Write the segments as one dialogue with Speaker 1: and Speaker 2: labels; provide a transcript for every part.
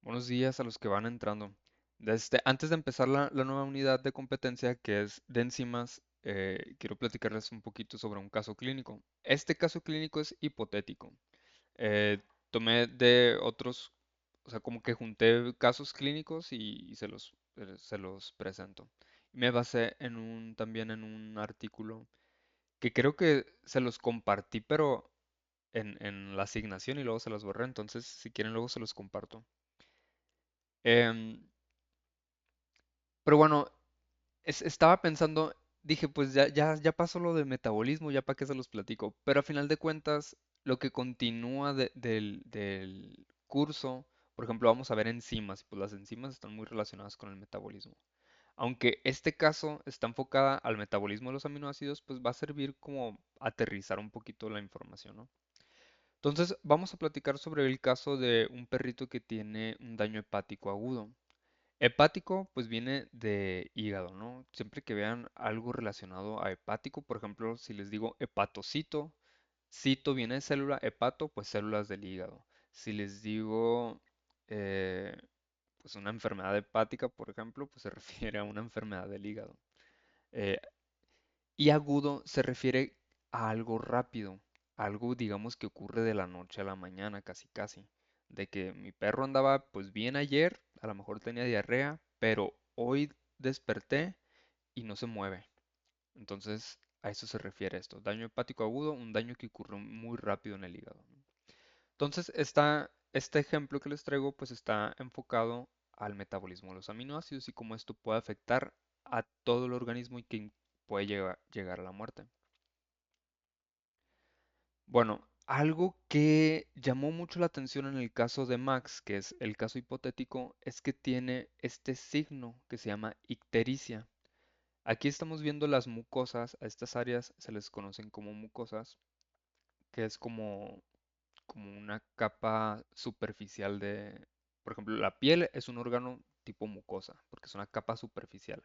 Speaker 1: Buenos días a los que van entrando. Antes de empezar la nueva unidad de competencia que es de enzimas, quiero platicarles un poquito sobre un caso clínico. Este caso clínico es hipotético. Tomé de otros, o sea, como que junté casos clínicos y se los presento. Me basé también en un artículo que creo que se los compartí, pero en la asignación y luego se los borré. Entonces, si quieren, luego se los comparto. Em, Pero bueno, estaba pensando, dije, pues ya pasó lo de metabolismo, ya para qué se los platico. Pero a final de cuentas, lo que continúa del curso, por ejemplo, vamos a ver enzimas, y pues las enzimas están muy relacionadas con el metabolismo. Aunque este caso está enfocada al metabolismo de los aminoácidos, pues va a servir como aterrizar un poquito la información, ¿no? Entonces, vamos a platicar sobre el caso de un perrito que tiene un daño hepático agudo. Hepático, pues viene de hígado, ¿no? Siempre que vean algo relacionado a hepático, por ejemplo, si les digo hepatocito, cito viene de célula, hepato, pues células del hígado. Si les digo, eh, pues una enfermedad hepática, por ejemplo, pues se refiere a una enfermedad del hígado. Eh, y agudo se refiere a algo rápido, algo digamos que ocurre de la noche a la mañana, casi casi. De que mi perro andaba pues bien ayer, a lo mejor tenía diarrea, pero hoy desperté y no se mueve. Entonces a eso se refiere esto. Daño hepático agudo, un daño que ocurre muy rápido en el hígado. Entonces este ejemplo que les traigo pues está enfocado al metabolismo de los aminoácidos y cómo esto puede afectar a todo el organismo y que puede llegar a la muerte. Bueno, algo que llamó mucho la atención en el caso de Max, que es el caso hipotético, es que tiene este signo que se llama ictericia. Aquí estamos viendo las mucosas, a estas áreas se les conocen como mucosas, que es como una capa superficial por ejemplo, la piel es un órgano tipo mucosa, porque es una capa superficial.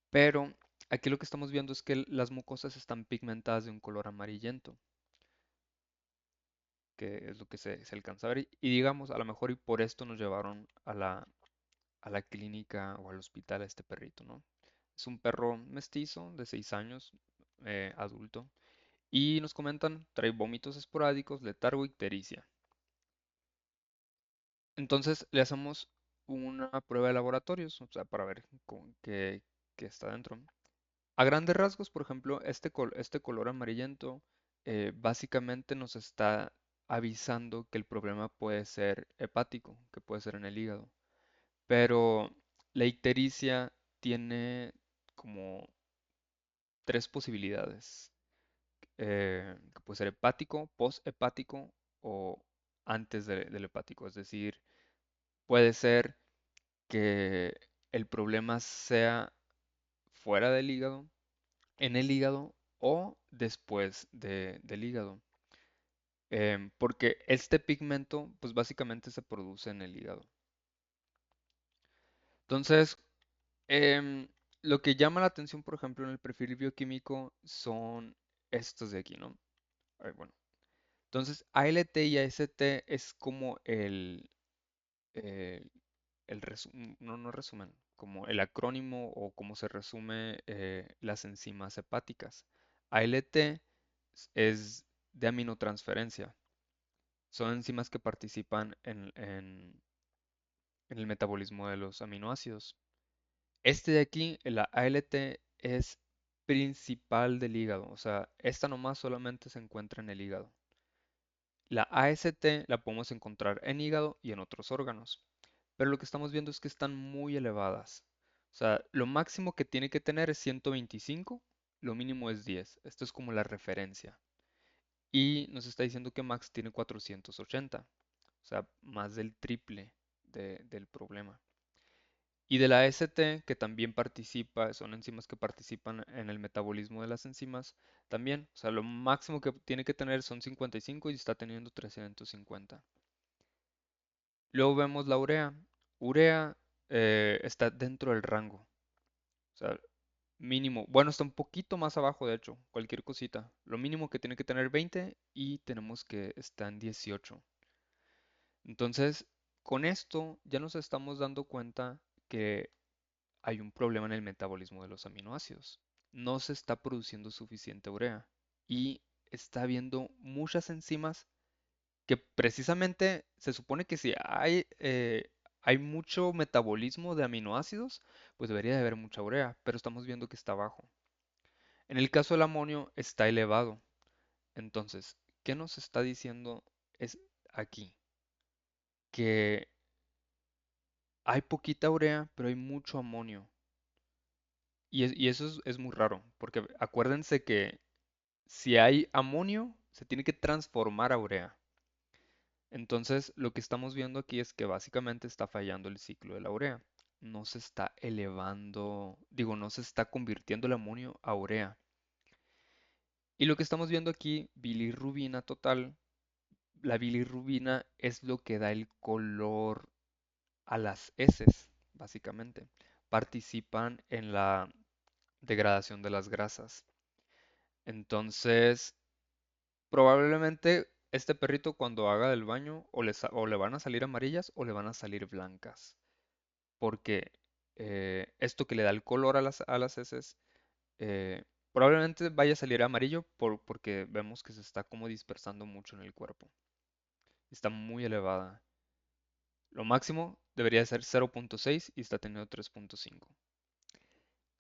Speaker 1: Pero aquí lo que estamos viendo es que las mucosas están pigmentadas de un color amarillento, que es lo que se alcanza a ver. Y digamos, a lo mejor y por esto nos llevaron a la clínica o al hospital a este perrito, ¿no? Es un perro mestizo de 6 años, adulto. Y nos comentan, trae vómitos esporádicos, letargo y ictericia. Entonces le hacemos una prueba de laboratorios, o sea, para ver qué está dentro. A grandes rasgos, por ejemplo, este color amarillento básicamente nos está avisando que el problema puede ser hepático, que puede ser en el hígado. Pero la ictericia tiene como tres posibilidades, que puede ser hepático, post-hepático o antes del hepático. Es decir, puede ser que el problema sea fuera del hígado, en el hígado o después del hígado. Porque este pigmento, pues básicamente se produce en el hígado. Entonces, em, lo que llama la atención, por ejemplo, en el perfil bioquímico son estos de aquí, ¿no? Bueno, entonces ALT y AST es como eh, no resumen, como el acrónimo o cómo se resume las enzimas hepáticas. ALT es de aminotransferencia. Son enzimas que participan en el metabolismo de los aminoácidos. Este de aquí, la ALT, es principal del hígado. O sea, esta nomás solamente se encuentra en el hígado. La AST la podemos encontrar en hígado y en otros órganos. Pero lo que estamos viendo es que están muy elevadas. O sea, lo máximo que tiene que tener es 125, lo mínimo es 10. Esto es como la referencia. Y nos está diciendo que Max tiene 480. O sea, más del triple del problema. Y de la ST, que también participa, son enzimas que participan en el metabolismo de las enzimas, también, o sea, lo máximo que tiene que tener son 55 y está teniendo 350. Luego vemos la urea. Urea está dentro del rango, o sea, mínimo, bueno, está un poquito más abajo, de hecho, cualquier cosita. Lo mínimo que tiene que tener 20 y tenemos que está en 18. Entonces, con esto ya nos estamos dando cuenta que hay un problema en el metabolismo de los aminoácidos. No se está produciendo suficiente urea y está habiendo muchas enzimas que precisamente se supone que si hay mucho metabolismo de aminoácidos, pues debería de haber mucha urea, pero estamos viendo que está bajo. En el caso del amonio está elevado. Entonces, ¿qué nos está diciendo es aquí? Que hay poquita urea, pero hay mucho amonio. Y eso es muy raro, porque acuérdense que si hay amonio, se tiene que transformar a urea. Entonces, lo que estamos viendo aquí es que básicamente está fallando el ciclo de la urea. No se está elevando, digo, no se está convirtiendo el amonio a urea. Y lo que estamos viendo aquí, bilirrubina total, la bilirrubina es lo que da el color a las heces, básicamente. Participan en la degradación de las grasas. Entonces, probablemente este perrito cuando haga del baño o le van a salir amarillas o le van a salir blancas. Porque esto que le da el color a las heces, eh, probablemente vaya a salir amarillo porque vemos que se está como dispersando mucho en el cuerpo. Está muy elevada. Lo máximo debería ser 0.6 y está teniendo 3.5.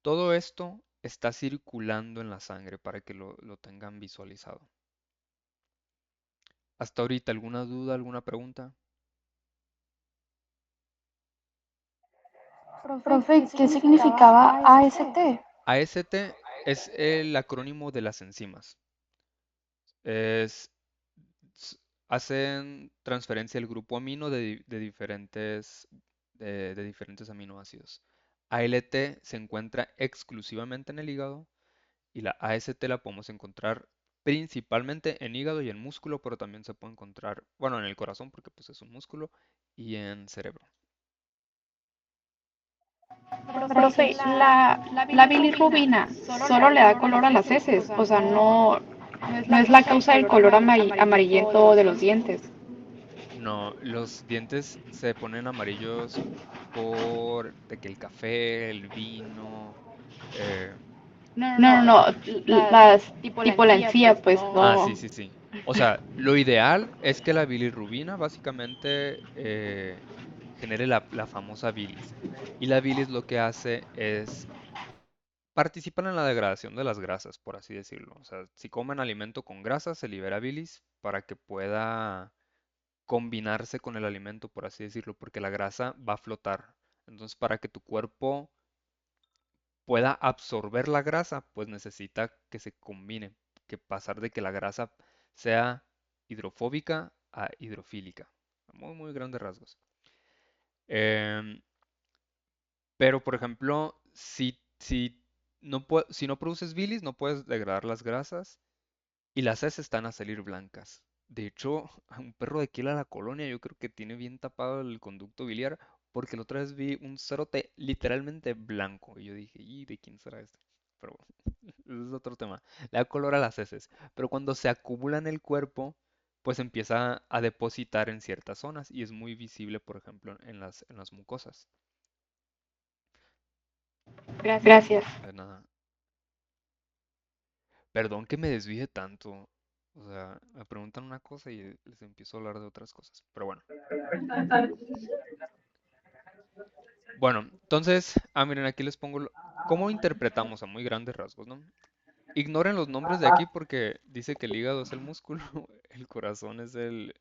Speaker 1: Todo esto está circulando en la sangre para que lo tengan visualizado. Hasta ahorita, ¿alguna duda, alguna pregunta?
Speaker 2: Profe, ¿qué significaba AST?
Speaker 1: AST es el acrónimo de las enzimas. Es, hacen transferencia del grupo amino de diferentes aminoácidos. ALT se encuentra exclusivamente en el hígado y la AST la podemos encontrar principalmente en hígado y en músculo, pero también se puede encontrar, bueno, en el corazón porque pues es un músculo y en cerebro.
Speaker 2: Profe, la bilirrubina solo le da color a las heces, o sea, no es la causa del color amarillento de los dientes.
Speaker 1: No, los dientes se ponen amarillos por de que el café, el vino, eh,
Speaker 2: No, las tipo la encía, pues
Speaker 1: sí,
Speaker 2: no.
Speaker 1: sí, sí. O sea, lo ideal es que la bilirrubina básicamente genere la famosa bilis. Y la bilis lo que hace es participar en la degradación de las grasas, por así decirlo. O sea, si comen alimento con grasa, se libera bilis para que pueda combinarse con el alimento, por así decirlo, porque la grasa va a flotar. Entonces, para que tu cuerpo pueda absorber la grasa, pues necesita que se combine, que pasar de que la grasa sea hidrofóbica a hidrofílica. Muy, muy grandes rasgos. Em, pero, por ejemplo, si no produces bilis, no puedes degradar las grasas y las heces están a salir blancas. De hecho, a un perro de aquí a la colonia yo creo que tiene bien tapado el conducto biliar porque la otra vez vi un cerote literalmente blanco y yo dije, ¿y de quién será este? Pero bueno, ese es otro tema. Le da color a las heces, pero cuando se acumula en el cuerpo, pues empieza a depositar en ciertas zonas y es muy visible, por ejemplo, en las mucosas.
Speaker 2: Gracias.
Speaker 1: De nada. Perdón que me desvíe tanto. O sea, me preguntan una cosa y les empiezo a hablar de otras cosas. Pero bueno. Bueno, entonces, miren, aquí les pongo cómo interpretamos a muy grandes rasgos, ¿no? Ignoren los nombres de aquí porque dice que el hígado es el músculo, el corazón es el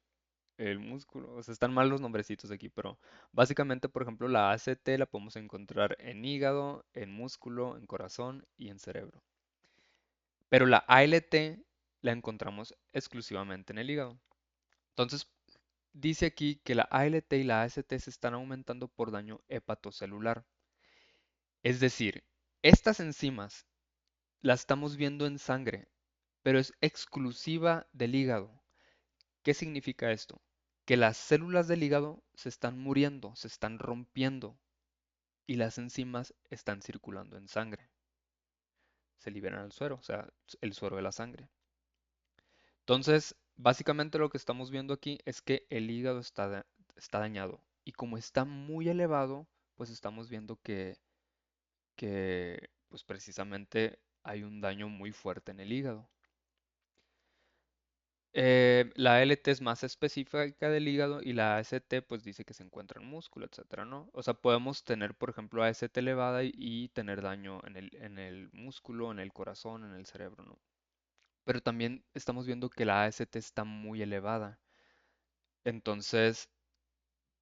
Speaker 1: músculo. O sea, están mal los nombrecitos aquí, pero básicamente, por ejemplo, la ACT la podemos encontrar en hígado, en músculo, en corazón y en cerebro. Pero la ALT la encontramos exclusivamente en el hígado. Entonces, dice aquí que la ALT y la AST se están aumentando por daño hepatocelular. Es decir, estas enzimas las estamos viendo en sangre, pero es exclusiva del hígado. ¿Qué significa esto? Que las células del hígado se están muriendo, se están rompiendo y las enzimas están circulando en sangre. Se liberan al suero, o sea, el suero de la sangre. Entonces, básicamente lo que estamos viendo aquí es que el hígado está dañado y como está muy elevado, pues estamos viendo que pues precisamente hay un daño muy fuerte en el hígado. La ALT es más específica del hígado y la AST pues dice que se encuentra en músculo, etcétera, ¿no? O sea, podemos tener, por ejemplo, AST elevada y tener daño en el músculo, en el corazón, en el cerebro, ¿no? Pero también estamos viendo que la AST está muy elevada. Entonces,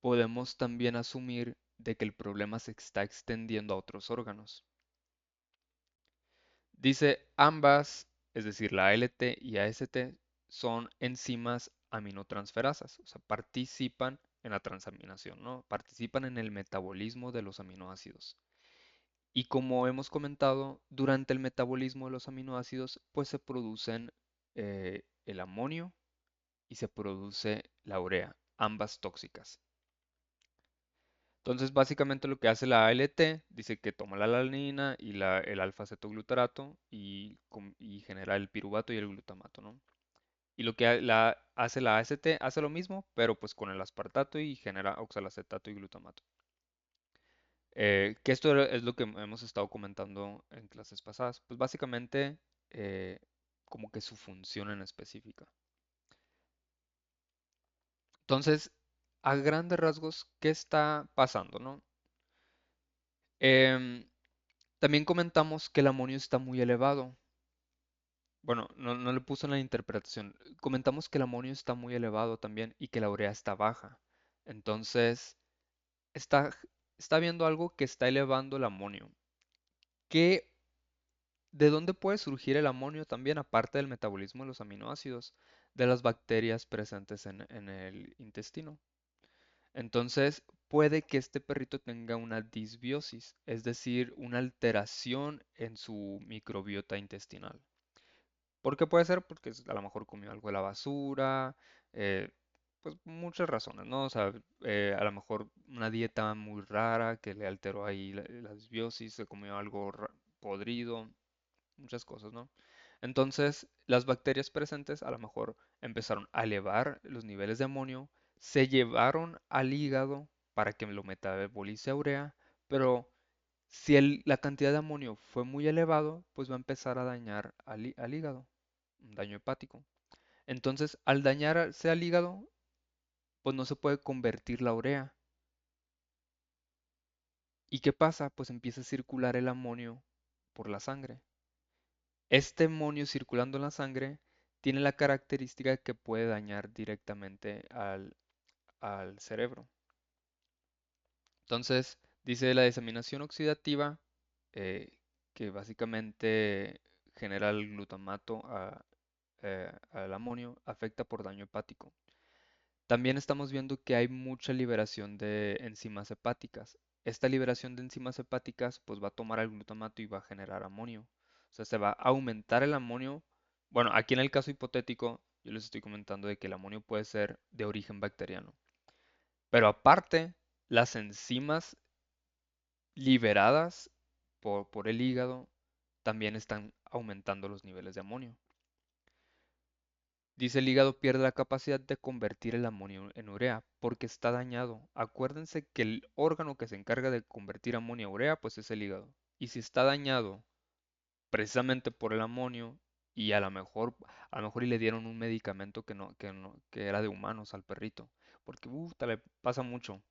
Speaker 1: podemos también asumir de que el problema se está extendiendo a otros órganos. Dice ambas, es decir, la ALT y AST, son enzimas aminotransferasas, o sea, participan en la transaminación, ¿no? Participan en el metabolismo de los aminoácidos. Y como hemos comentado, durante el metabolismo de los aminoácidos, pues se producen el amonio y se produce la urea, ambas tóxicas. Entonces, básicamente lo que hace la ALT, dice que toma la alanina y el alfa-cetoglutarato y genera el piruvato y el glutamato, ¿no? Y lo que hace la AST, hace lo mismo, pero pues con el aspartato y genera oxalacetato y glutamato. Que esto es lo que hemos estado comentando en clases pasadas. Pues básicamente, eh, como que su función en específica. Entonces, a grandes rasgos, ¿qué está pasando, no? Em, También comentamos que el amonio está muy elevado. Bueno, no le puse en la interpretación. Comentamos que el amonio está muy elevado también y que la urea está baja. Entonces, está, está viendo algo que está elevando el amonio. ¿Qué, de dónde puede surgir el amonio también, aparte del metabolismo de los aminoácidos, de las bacterias presentes en el intestino? Entonces, puede que este perrito tenga una disbiosis, es decir, una alteración en su microbiota intestinal. ¿Por qué puede ser? Porque a lo mejor comió algo de la basura, eh, pues muchas razones, ¿no? O sea, a lo mejor una dieta muy rara que le alteró ahí la disbiosis, se comió algo podrido, muchas cosas, ¿no? Entonces, las bacterias presentes a lo mejor empezaron a elevar los niveles de amonio, se llevaron al hígado para que lo metabolice a urea, pero si la cantidad de amonio fue muy elevado, pues va a empezar a dañar al hígado, un daño hepático. Entonces, al dañarse al hígado, pues no se puede convertir la urea. ¿Y qué pasa? Pues empieza a circular el amonio por la sangre. Este amonio circulando en la sangre tiene la característica que puede dañar directamente al cerebro. Entonces, dice la diseminación oxidativa, eh, que básicamente genera el glutamato al amonio, afecta por daño hepático. También estamos viendo que hay mucha liberación de enzimas hepáticas. Esta liberación de enzimas hepáticas pues va a tomar el glutamato y va a generar amonio. O sea, se va a aumentar el amonio. Bueno, aquí en el caso hipotético, yo les estoy comentando de que el amonio puede ser de origen bacteriano. Pero aparte, las enzimas liberadas por el hígado también están aumentando los niveles de amonio. Dice el hígado pierde la capacidad de convertir el amonio en urea porque está dañado. Acuérdense que el órgano que se encarga de convertir amonio a urea pues es el hígado. Y si está dañado precisamente por el amonio y a lo mejor y le dieron un medicamento que era de humanos al perrito, porque le pasa mucho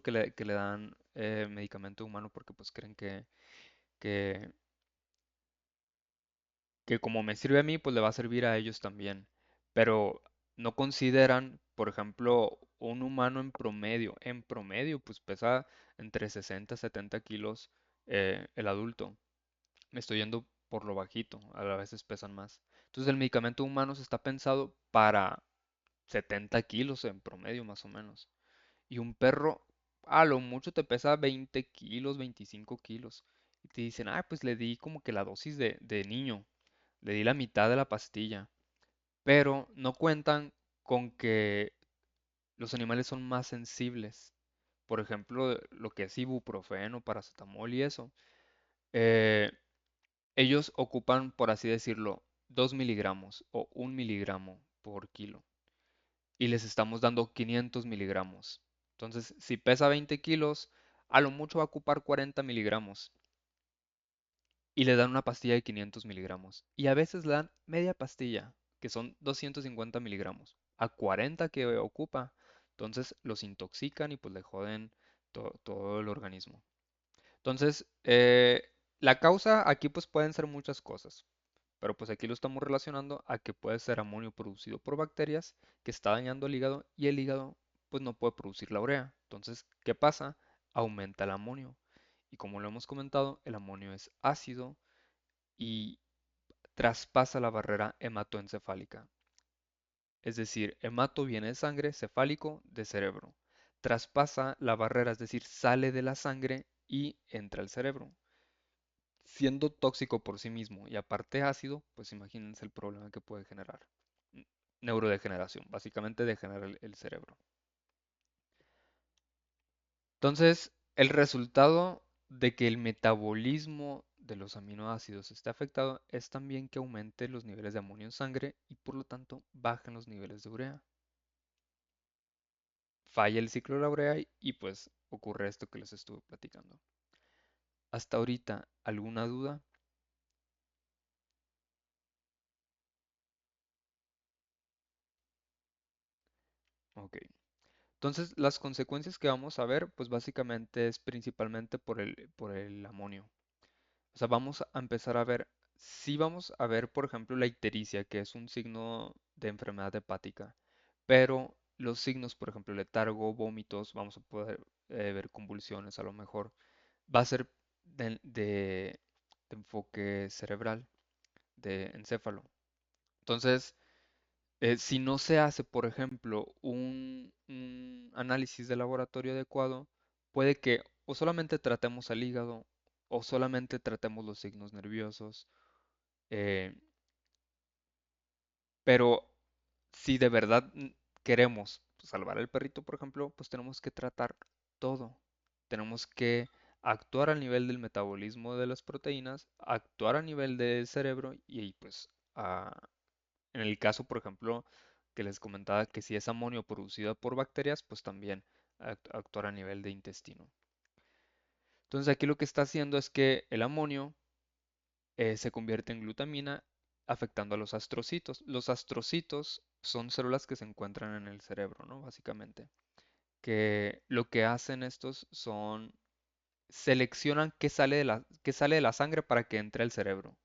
Speaker 1: que le dan medicamento humano porque pues creen que que como me sirve a mí, pues le va a servir a ellos también. Pero no consideran, por ejemplo, un humano en promedio, pues pesa entre 60 y 70 kilos el adulto. Me estoy yendo por lo bajito, a veces pesan más. Entonces el medicamento humano se está pensado para 70 kilos en promedio, más o menos. Y un perro, a lo mucho te pesa 20 kilos, 25 kilos. Y te dicen, ah, pues le di como que la dosis de niño. Le di la mitad de la pastilla, pero no cuentan con que los animales son más sensibles. Por ejemplo, lo que es ibuprofeno, paracetamol y eso. eh, Ellos ocupan, por así decirlo, 2 miligramos o 1 miligramo por kilo. Y les estamos dando 500 miligramos. Entonces, si pesa 20 kilos, a lo mucho va a ocupar 40 miligramos y le dan una pastilla de 500 miligramos. Y a veces le dan media pastilla, que son 250 miligramos, a 40 que ocupa. Entonces los intoxican y pues le joden todo el organismo. Entonces, la causa aquí pues pueden ser muchas cosas, pero pues aquí lo estamos relacionando a que puede ser amonio producido por bacterias que está dañando el hígado y el hígado pues no puede producir la urea. Entonces, ¿qué pasa? Aumenta el amonio. Y como lo hemos comentado, el amonio es ácido y traspasa la barrera hematoencefálica. Es decir, hemato viene de sangre, cefálico de cerebro. Traspasa la barrera, es decir, sale de la sangre y entra al cerebro. Siendo tóxico por sí mismo y aparte ácido, pues imagínense el problema que puede generar. Neurodegeneración, básicamente degenera el cerebro. Entonces, el resultado de que el metabolismo de los aminoácidos esté afectado es también que aumente los niveles de amonio en sangre y por lo tanto bajen los niveles de urea. Falla el ciclo de la urea y pues ocurre esto que les estuve platicando. Hasta ahorita, ¿alguna duda? Ok. Entonces, las consecuencias que vamos a ver, pues básicamente es principalmente por el amonio. O sea, vamos a empezar a ver, sí vamos a ver, por ejemplo, la ictericia, que es un signo de enfermedad hepática, pero los signos, por ejemplo, letargo, vómitos, vamos a poder ver convulsiones a lo mejor. Va a ser de enfoque cerebral, de encéfalo. Entonces, si no se hace, por ejemplo, un análisis de laboratorio adecuado, puede que o solamente tratemos al hígado o solamente tratemos los signos nerviosos. eh, pero si de verdad queremos salvar al perrito, por ejemplo, pues tenemos que tratar todo. Tenemos que actuar al nivel del metabolismo de las proteínas, actuar a nivel del cerebro y pues en el caso, por ejemplo, que les comentaba que si es amonio producido por bacterias, pues también actuar a nivel de intestino. Entonces aquí lo que está haciendo es que el amonio se convierte en glutamina afectando a los astrocitos. Los astrocitos son células que se encuentran en el cerebro, ¿no? Básicamente. Que lo que hacen estos son seleccionan qué sale de la sangre para que entre al cerebro.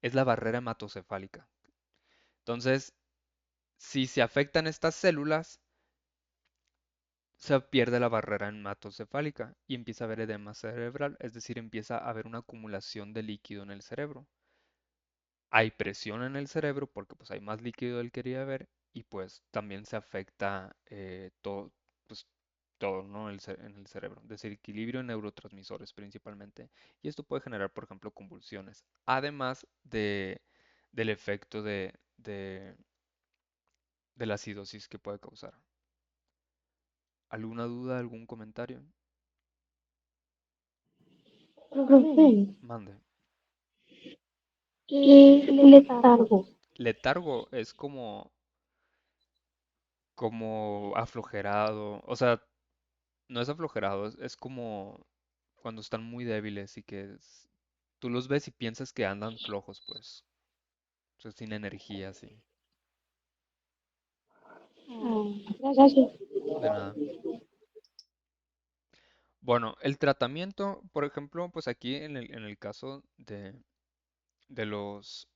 Speaker 1: Es la barrera hematocefálica. Entonces, si se afectan estas células, se pierde la barrera hematocefálica y empieza a haber edema cerebral, es decir, empieza a haber una acumulación de líquido en el cerebro. Hay presión en el cerebro porque pues hay más líquido del que quería haber y pues también se afecta todo, pues, todo, ¿no? En el cerebro, desequilibrio en neurotransmisores principalmente. Y esto puede generar, por ejemplo, convulsiones, además del efecto de la acidosis que puede causar. ¿Alguna duda, algún comentario?
Speaker 3: Profe,
Speaker 1: Mande.
Speaker 3: ¿qué es el letargo?
Speaker 1: Letargo es como aflojerado, o sea, no es aflojerado, es como cuando están muy débiles y que tú los ves y piensas que andan flojos, pues, o sea, sin energía, sí.
Speaker 3: Gracias.
Speaker 1: De nada. Bueno, el tratamiento, por ejemplo, pues aquí en el caso de los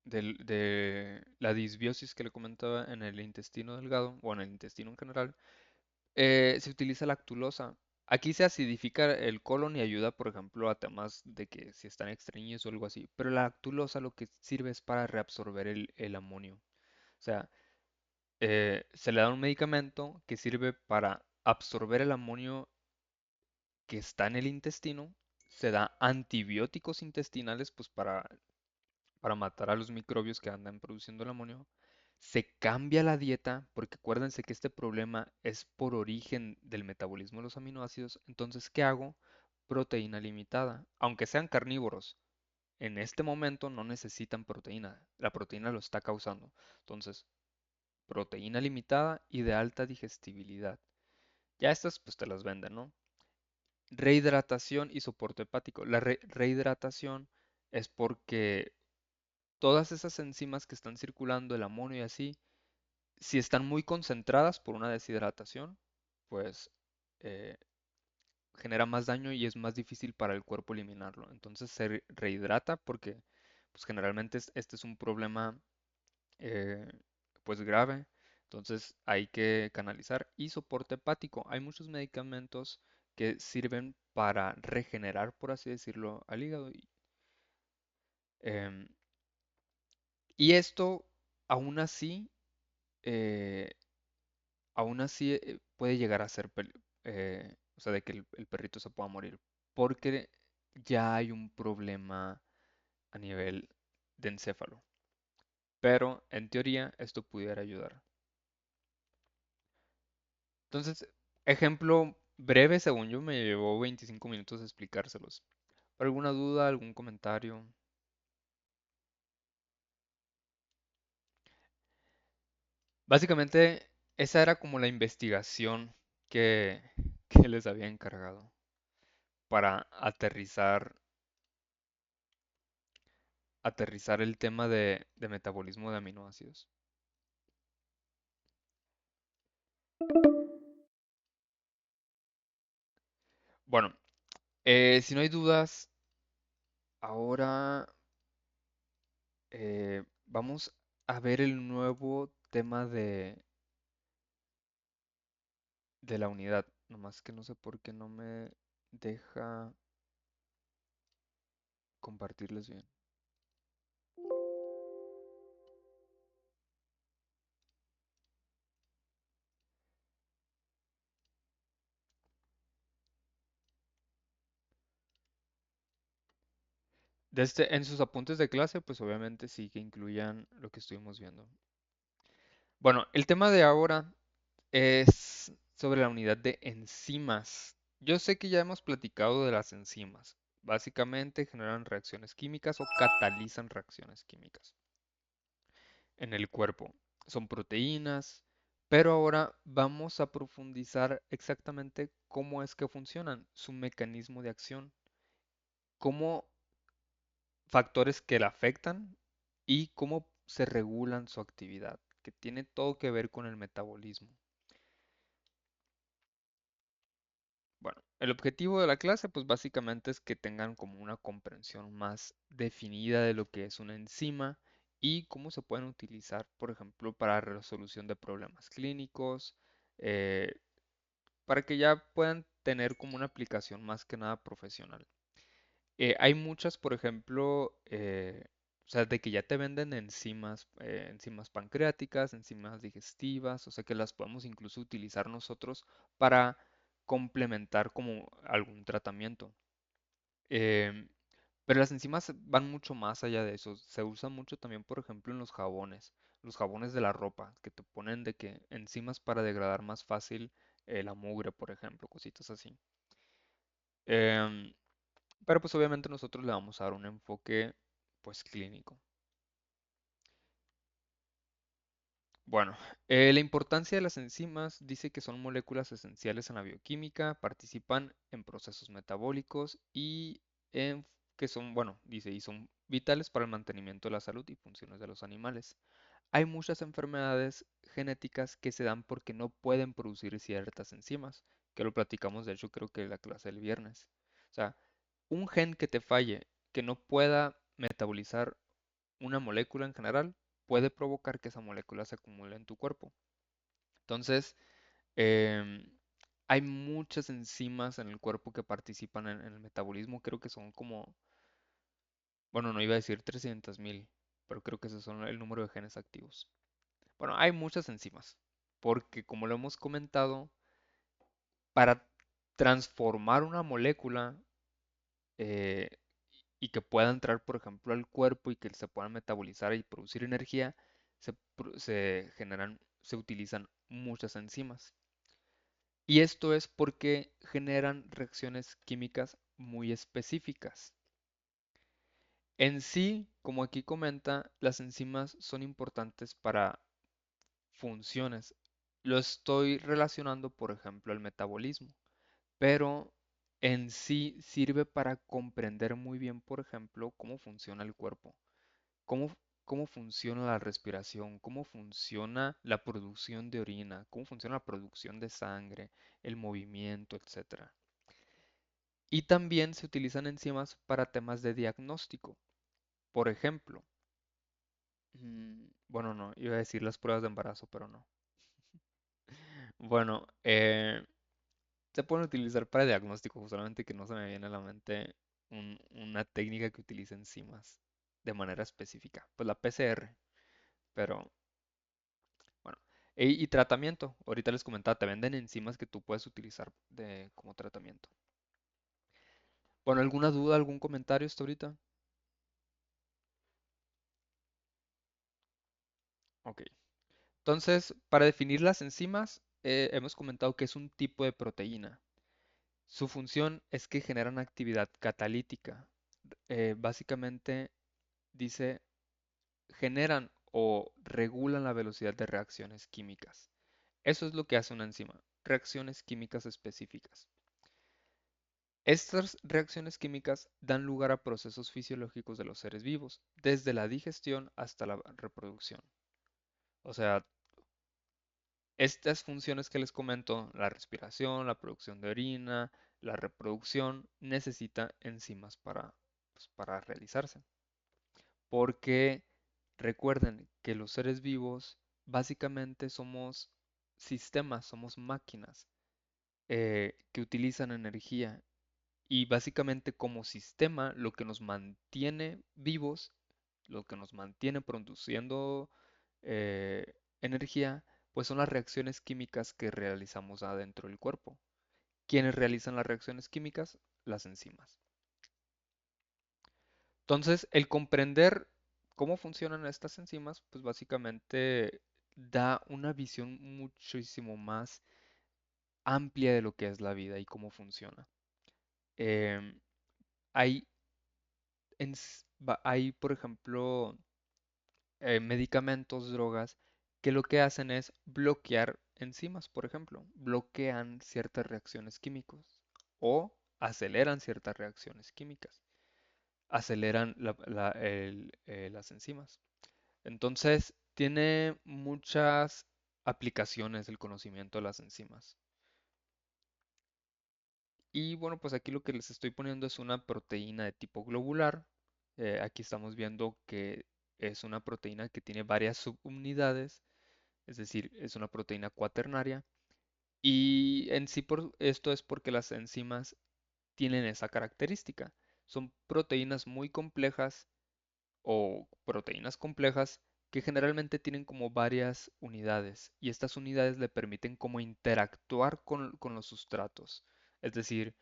Speaker 1: de la disbiosis que le comentaba en el intestino delgado o en el intestino en general, se utiliza lactulosa. Aquí se acidifica el colon y ayuda, por ejemplo, a temas de que si están extrañidos o algo así. Pero la lactulosa lo que sirve es para reabsorber el amonio. O sea, se le da un medicamento que sirve para absorber el amonio que está en el intestino. Se da antibióticos intestinales, pues para matar a los microbios que andan produciendo el amonio. Se cambia la dieta, porque acuérdense que este problema es por origen del metabolismo de los aminoácidos. Entonces, ¿qué hago? Proteína limitada. Aunque sean carnívoros, en este momento no necesitan proteína. La proteína lo está causando. Entonces, proteína limitada y de alta digestibilidad. Ya estas pues te las venden, ¿no? Rehidratación y soporte hepático. La rehidratación es porque todas esas enzimas que están circulando, el amonio y así, si están muy concentradas por una deshidratación, pues eh, genera más daño y es más difícil para el cuerpo eliminarlo. Entonces se rehidrata porque pues generalmente este es un problema eh, pues grave. Entonces hay que canalizar y soporte hepático. Hay muchos medicamentos que sirven para regenerar, por así decirlo, al hígado. Em, y esto aún así, eh, puede llegar a ser, o sea, de que el perrito se pueda morir, porque ya hay un problema a nivel de encéfalo. Pero en teoría esto pudiera ayudar. Entonces, ejemplo breve, según yo, me llevó 25 minutos explicárselos. ¿Alguna duda, algún comentario? Básicamente, esa era como la investigación que, que les había encargado para aterrizar el tema de metabolismo de aminoácidos. Bueno, si no hay dudas, ahora vamos a ver el nuevo tema de la unidad. Nomás que no sé por qué no me deja compartirles bien. En sus apuntes de clase, pues obviamente sí que incluyan lo que estuvimos viendo. Bueno, el tema de ahora es sobre la unidad de enzimas. Yo sé que ya hemos platicado de las enzimas. Básicamente generan reacciones químicas o catalizan reacciones químicas en el cuerpo. Son proteínas, pero ahora vamos a profundizar exactamente cómo es que funcionan, su mecanismo de acción, cómo factores que la afectan y cómo se regulan su actividad, que tiene todo que ver con el metabolismo. Bueno, el objetivo de la clase pues básicamente es que tengan como una comprensión más definida de lo que es una enzima y cómo se pueden utilizar, por ejemplo, para resolución de problemas clínicos, eh, para que ya puedan tener como una aplicación más que nada profesional. Hay muchas, por ejemplo, o sea, de que ya te venden enzimas, enzimas pancreáticas, enzimas digestivas, o sea, que las podemos incluso utilizar nosotros para complementar como algún tratamiento. Em, pero las enzimas van mucho más allá de eso. Se usan mucho también, por ejemplo, en los jabones de la ropa, que te ponen de que enzimas para degradar más fácil la mugre, por ejemplo, cositas así. Em, pero pues obviamente nosotros le vamos a dar un enfoque pues clínico. Bueno, la importancia de las enzimas dice que son moléculas esenciales en la bioquímica, participan en procesos metabólicos y que son, bueno, dice, y son vitales para el mantenimiento de la salud y funciones de los animales. Hay muchas enfermedades genéticas que se dan porque no pueden producir ciertas enzimas, que lo platicamos de hecho creo que en la clase del viernes. O sea, un gen que te falle, que no pueda metabolizar una molécula en general, puede provocar que esa molécula se acumule en tu cuerpo. Entonces, em, hay muchas enzimas en el cuerpo que participan en el metabolismo, creo que son como, bueno, no iba a decir 300.000, pero creo que esos son el número de genes activos. Bueno, hay muchas enzimas, porque como lo hemos comentado, para transformar una molécula eh, y que pueda entrar, por ejemplo, al cuerpo y que se pueda metabolizar y producir energía, se utilizan muchas enzimas. Y esto es porque generan reacciones químicas muy específicas. En sí, como aquí comenta, las enzimas son importantes para funciones. lo estoy relacionando, por ejemplo, al metabolismo, pero en sí sirve para comprender muy bien, por ejemplo, cómo funciona el cuerpo, cómo, cómo funciona la respiración, cómo funciona la producción de orina, cómo funciona la producción de sangre, el movimiento, etcétera. Y también se utilizan enzimas para temas de diagnóstico. Por ejemplo, bueno, no, iba a decir las pruebas de embarazo, pero no. Bueno, se pueden utilizar para diagnóstico, solamente que no se me viene a la mente una técnica que utilice enzimas de manera específica. Pues la PCR, pero bueno. Y tratamiento, ahorita les comentaba, te venden enzimas que tú puedes utilizar como tratamiento. Bueno, ¿alguna duda, algún comentario hasta ahorita? Ok. Entonces, para definir las enzimas, hemos comentado que es un tipo de proteína. Su función es que generan actividad catalítica. Básicamente dice, generan o regulan la velocidad de reacciones químicas. Eso es lo que hace una enzima, reacciones químicas específicas. Estas reacciones químicas dan lugar a procesos fisiológicos de los seres vivos, desde la digestión hasta la reproducción. O sea, estas funciones que les comento, la respiración, la producción de orina, la reproducción, necesita enzimas para realizarse. Porque recuerden que los seres vivos básicamente somos sistemas, somos máquinas que utilizan energía. Y básicamente como sistema lo que nos mantiene vivos, lo que nos mantiene produciendo energía, pues son las reacciones químicas que realizamos adentro del cuerpo. ¿Quiénes realizan las reacciones químicas? Las enzimas. Entonces, el comprender cómo funcionan estas enzimas, pues básicamente da una visión muchísimo más amplia de lo que es la vida y cómo funciona. Em, hay, hay, por ejemplo, medicamentos, drogas, que lo que hacen es bloquear enzimas, por ejemplo, bloquean ciertas reacciones químicas o aceleran ciertas reacciones químicas, aceleran las enzimas. Entonces, tiene muchas aplicaciones el conocimiento de las enzimas. Y bueno, pues aquí lo que les estoy poniendo es una proteína de tipo globular. Aquí estamos viendo que es una proteína que tiene varias subunidades, es decir, es una proteína cuaternaria. Y en sí esto es porque las enzimas tienen esa característica. Son proteínas muy complejas o proteínas complejas que generalmente tienen como varias unidades y estas unidades le permiten como interactuar con los sustratos. Es decir,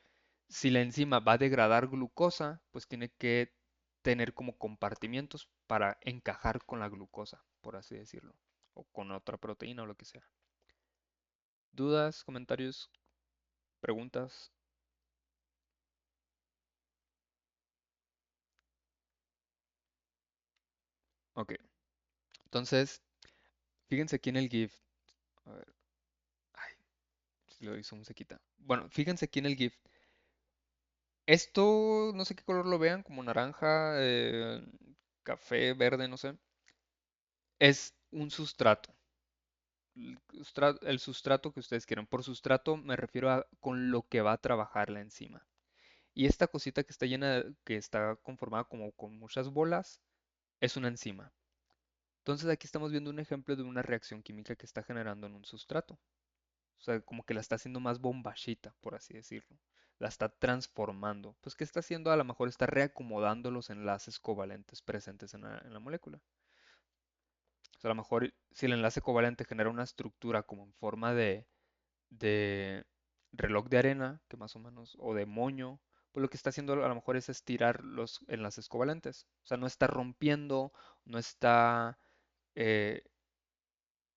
Speaker 1: si la enzima va a degradar glucosa, pues tiene que tener como compartimientos para encajar con la glucosa, por así decirlo, o con otra proteína o lo que sea. ¿Dudas, comentarios, preguntas? Ok, entonces, fíjense aquí en el GIF. A ver, ay, si lo hizo musiquita. Bueno, fíjense aquí en el GIF. Esto, no sé qué color lo vean, como naranja, café, verde, no sé. Es un sustrato. El sustrato que ustedes quieran. Por sustrato me refiero a con lo que va a trabajar la enzima. Y esta cosita que está llena, que está conformada como con muchas bolas, es una enzima. Entonces aquí estamos viendo un ejemplo de una reacción química que está generando en un sustrato. O sea, como que la está haciendo más bombachita, por así decirlo. La está transformando. Pues, ¿qué está haciendo? A lo mejor está reacomodando los enlaces covalentes presentes en la molécula. O sea, a lo mejor si el enlace covalente genera una estructura como en forma de reloj de arena, que más o menos, o de moño, pues lo que está haciendo a lo mejor es estirar los enlaces covalentes. O sea, no está rompiendo, no está, eh,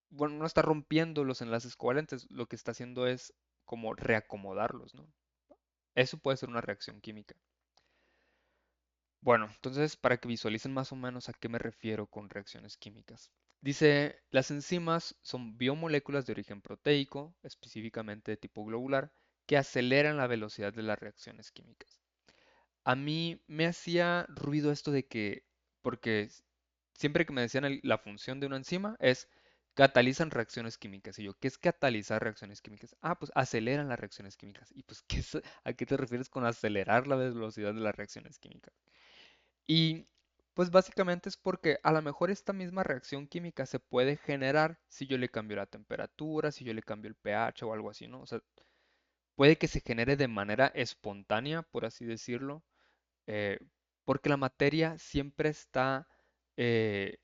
Speaker 1: bueno, no está rompiendo los enlaces covalentes, lo que está haciendo es como reacomodarlos, ¿no? Eso puede ser una reacción química. Bueno, entonces para que visualicen más o menos a qué me refiero con reacciones químicas. Dice, las enzimas son biomoléculas de origen proteico, específicamente de tipo globular, que aceleran la velocidad de las reacciones químicas. A mí me hacía ruido esto de que, porque siempre que me decían la función de una enzima es catalizan reacciones químicas. Y yo, ¿qué es catalizar reacciones químicas? Ah, pues aceleran las reacciones químicas. Y pues, ¿a qué te refieres con acelerar la velocidad de las reacciones químicas? Y pues básicamente es porque a lo mejor esta misma reacción química se puede generar si yo le cambio la temperatura, si yo le cambio el pH o algo así, ¿no? O sea, puede que se genere de manera espontánea, por así decirlo, eh, porque la materia siempre está eh,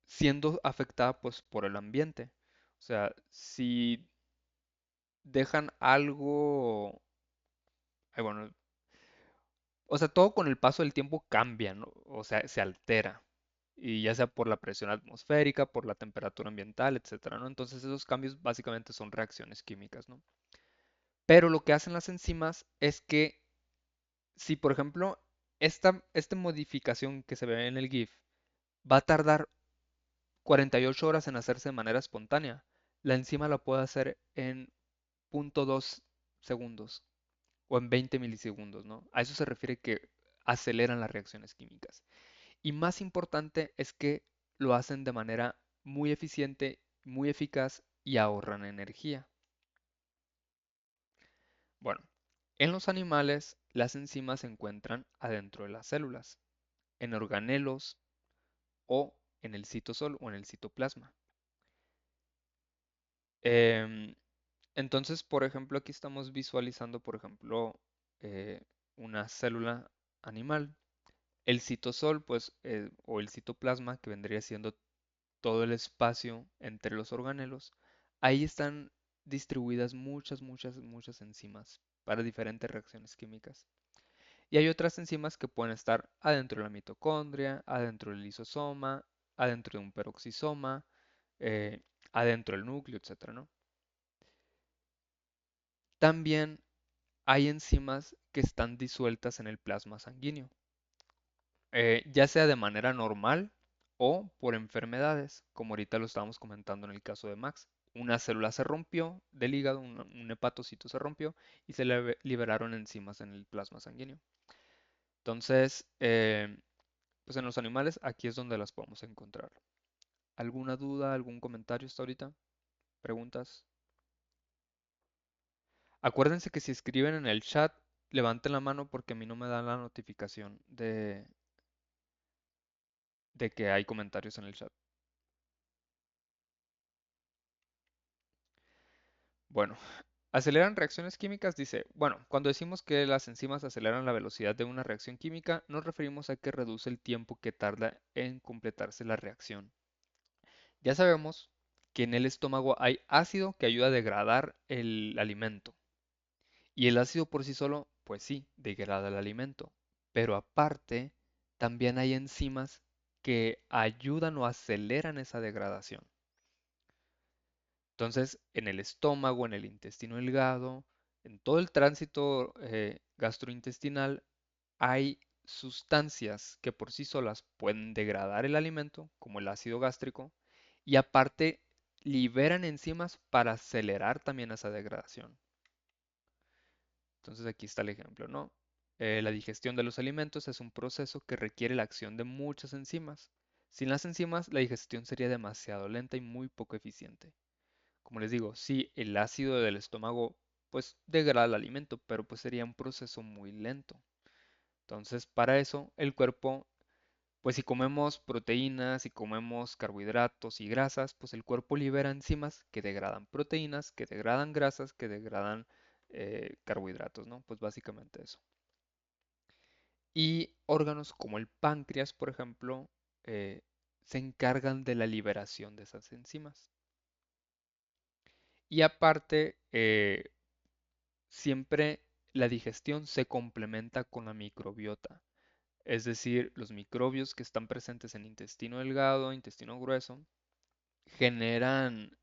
Speaker 1: siendo afectada pues por el ambiente. O sea, si dejan algo, bueno, o sea, todo con el paso del tiempo cambia, ¿no? O sea, se altera. Y ya sea por la presión atmosférica, por la temperatura ambiental, etcétera, ¿no? Entonces esos cambios básicamente son reacciones químicas, ¿no? Pero lo que hacen las enzimas es que si, por ejemplo, esta modificación que se ve en el GIF va a tardar 48 horas en hacerse de manera espontánea, la enzima la puede hacer en 0.2 segundos o en 20 milisegundos, ¿no? A eso se refiere que aceleran las reacciones químicas. Y más importante es que lo hacen de manera muy eficiente, muy eficaz y ahorran energía. Bueno, en los animales las enzimas se encuentran adentro de las células, en organelos o en el citosol o en el citoplasma. Em, entonces, por ejemplo, aquí estamos visualizando, por ejemplo, eh, una célula animal. El citosol, pues, o el citoplasma, que vendría siendo todo el espacio entre los organelos, ahí están distribuidas muchas enzimas para diferentes reacciones químicas. Y hay otras enzimas que pueden estar adentro de la mitocondria, adentro del lisosoma, adentro de un peroxisoma, eh, adentro del núcleo, etcétera, ¿no? También hay enzimas que están disueltas en el plasma sanguíneo, ya sea de manera normal o por enfermedades, como ahorita lo estábamos comentando en el caso de Max. Una célula se rompió del hígado, un hepatocito se rompió y se le liberaron enzimas en el plasma sanguíneo. Entonces, pues en los animales aquí es donde las podemos encontrar. ¿Alguna duda, algún comentario hasta ahorita? ¿Preguntas? Acuérdense que si escriben en el chat, levanten la mano porque a mí no me da la notificación de que hay comentarios en el chat. Bueno, aceleran reacciones químicas, dice, bueno, cuando decimos que las enzimas aceleran la velocidad de una reacción química, nos referimos a que reduce el tiempo que tarda en completarse la reacción. Ya sabemos que en el estómago hay ácido que ayuda a degradar el alimento. Y el ácido por sí solo, pues sí, degrada el alimento. Pero aparte, también hay enzimas que ayudan o aceleran esa degradación. Entonces, en el estómago, en el intestino delgado, en todo el tránsito gastrointestinal, hay sustancias que por sí solas pueden degradar el alimento, como el ácido gástrico, y aparte liberan enzimas para acelerar también esa degradación. Entonces aquí está el ejemplo, ¿no? La digestión de los alimentos es un proceso que requiere la acción de muchas enzimas. Sin las enzimas, la digestión sería demasiado lenta y muy poco eficiente. Como les digo, sí, el ácido del estómago pues degrada el alimento, pero pues sería un proceso muy lento. Entonces, para eso, el cuerpo, pues si comemos proteínas, si comemos carbohidratos y grasas, pues el cuerpo libera enzimas que degradan proteínas, que degradan grasas, que degradan carbohidratos, ¿no? Pues básicamente eso. Y órganos como el páncreas, por ejemplo, eh, se encargan de la liberación de esas enzimas. Y aparte, siempre la digestión se complementa con la microbiota, es decir, los microbios que están presentes en intestino delgado, intestino grueso, generan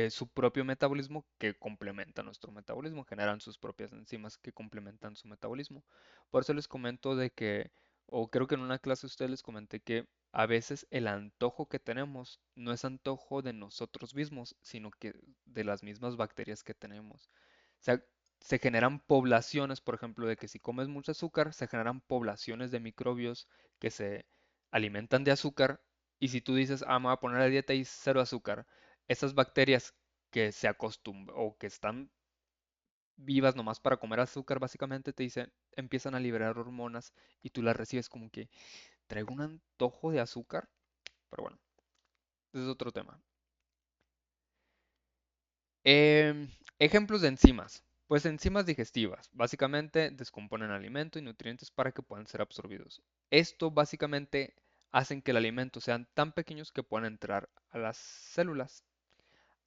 Speaker 1: su propio metabolismo que complementa nuestro metabolismo, generan sus propias enzimas que complementan su metabolismo. Por eso les comento de que, o creo que en una clase a ustedes les comenté que A veces el antojo que tenemos no es antojo de nosotros mismos, sino que de las mismas bacterias que tenemos. O sea, se generan poblaciones, por ejemplo, de que si comes mucho azúcar, se generan poblaciones de microbios que se alimentan de azúcar. Y si tú dices, ah, me voy a poner a dieta y cero azúcar, esas bacterias que se acostumbran o que están vivas nomás para comer azúcar, básicamente te dicen, empiezan a liberar hormonas y tú las recibes como que traigo un antojo de azúcar. Pero bueno, ese es otro tema. Ejemplos de enzimas. Pues enzimas digestivas. Básicamente descomponen alimento y nutrientes para que puedan ser absorbidos. Esto básicamente hacen que el alimento sean tan pequeños que puedan entrar a las células.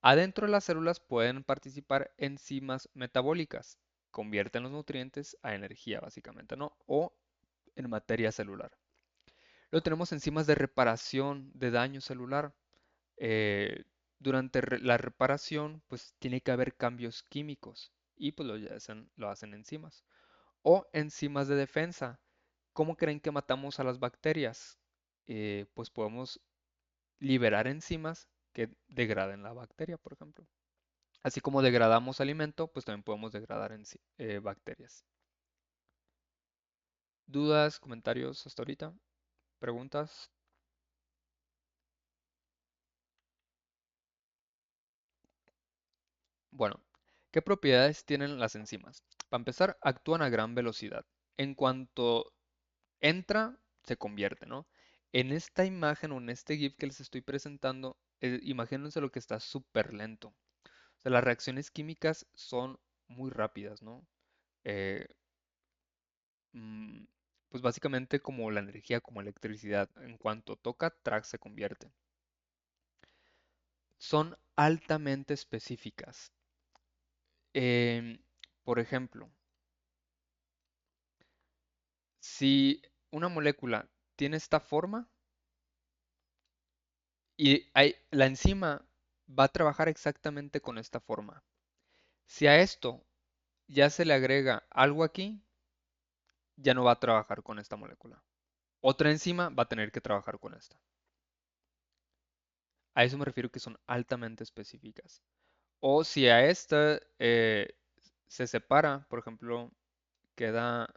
Speaker 1: Adentro de las células pueden participar enzimas metabólicas. Convierten los nutrientes a energía, básicamente, ¿no? O en materia celular. Luego tenemos enzimas de reparación de daño celular. eh, Durante la reparación, pues tiene que haber cambios químicos y pues lo hacen enzimas. O enzimas de defensa. ¿Cómo creen que matamos a las bacterias? Pues podemos liberar enzimas que degraden la bacteria, por ejemplo. Así como degradamos alimento, pues también podemos degradar bacterias. ¿Dudas, comentarios hasta ahorita? ¿Preguntas? Bueno, ¿qué propiedades tienen las enzimas? Para empezar, actúan a gran velocidad. En cuanto entra, se convierte, ¿no? En esta imagen o en este GIF que les estoy presentando, imagínense lo que está súper lento. O sea, las reacciones químicas son muy rápidas, ¿no? Eh, mm, pues básicamente como la energía, como electricidad, en cuanto toca, track se convierte. Son altamente específicas. Em, por ejemplo, si una molécula tiene esta forma y la enzima va a trabajar exactamente con esta forma. Si a esto ya se le agrega algo aquí, ya no va a trabajar con esta molécula. Otra enzima va a tener que trabajar con esta. A eso me refiero que son altamente específicas. O si a esta se separa, por ejemplo, queda...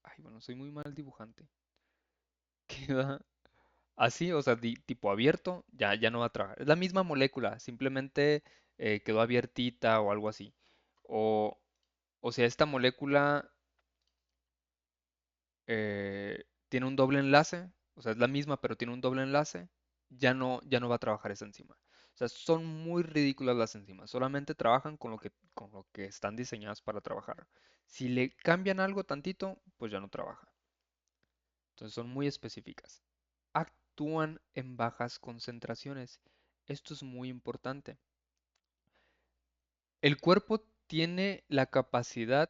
Speaker 1: Ay, bueno, soy muy mal dibujante. Queda así, o sea, tipo abierto, ya no va a trabajar. Es la misma molécula, simplemente quedó abiertita o algo así. O, o sea, esta molécula tiene un doble enlace, o sea, es la misma, pero tiene un doble enlace, ya no va a trabajar esa enzima. O sea, son muy ridículas las enzimas, solamente trabajan con lo que están diseñadas para trabajar. Si le cambian algo tantito, pues ya no trabaja. Entonces son muy específicas. Actúan en bajas concentraciones. Esto es muy importante. El cuerpo tiene la capacidad,